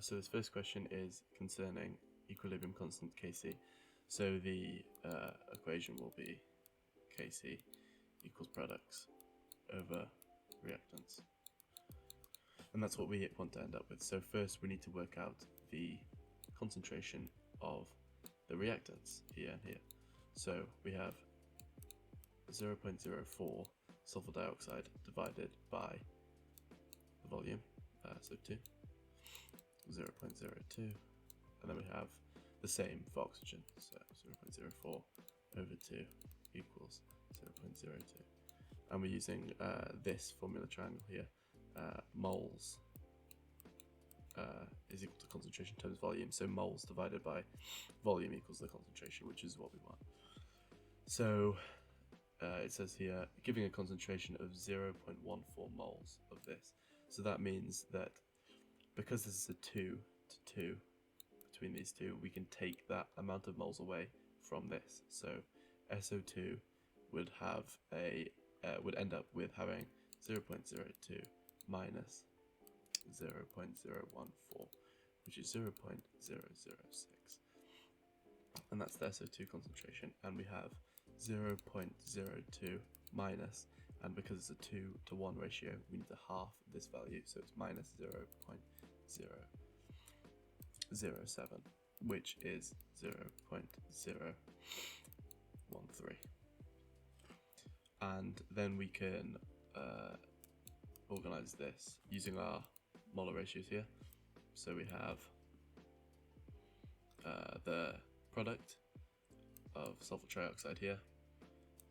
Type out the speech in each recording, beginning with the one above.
So this first question is concerning equilibrium constant Kc. So the equation will be Kc equals products over reactants. And that's what we want to end up with. So first we need to work out the concentration of the reactants here and here. So we have 0.04 sulfur dioxide divided by the volume, so 2, 0.02, and then we have the same for oxygen, so 0.04 over 2 equals 0.02. And we're using this formula triangle here. Moles is equal to concentration times volume, so moles divided by volume equals the concentration, which is what we want. So it says here, giving a concentration of 0.14 moles of this. So that means that because this is a 2 to 2 between these two, we can take that amount of moles away from this. So SO2 would have would end up with having 0.02 minus 0.014, which is 0.006, and that's the SO2 concentration. And we have 0.02 minus, and because it's a 2 to 1 ratio, we need to half this value, so it's minus 0.007, which is 0.013. And then we can organize this using our molar ratios here. So we have the product of sulfur trioxide here,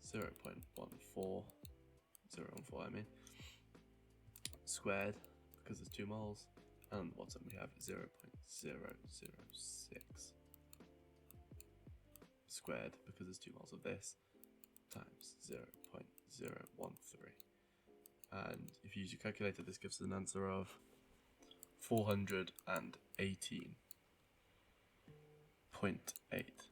0.14 I mean, squared, because there's 2 moles, and on the bottom we have 0.006 squared, because there's 2 moles of this, times 0.013. And if you use your calculator, this gives us an answer of 418.8.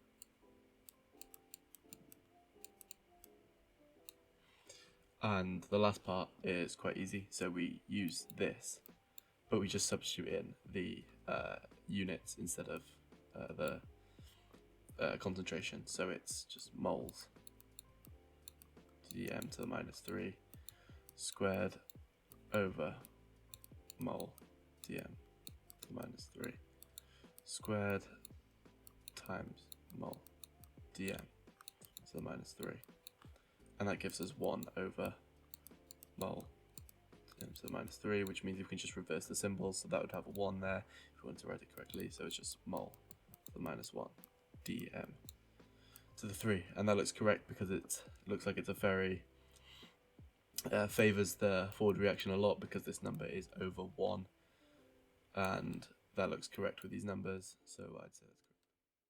And the last part is quite easy, so we use this, but we just substitute in the units instead of the concentration, so it's just moles dm to the minus 3 squared over mole dm to the minus 3 squared times mole dm to the minus 3, and that gives us 1 over mole dm to the minus 3, which means we can just reverse the symbols, so that would have a 1 there if we want to write it correctly, so it's just mole to the minus 1 dm to the 3, and that looks correct because it looks like it's a very favors the forward reaction a lot, because this number is over 1, and that looks correct with these numbers, so I'd say that's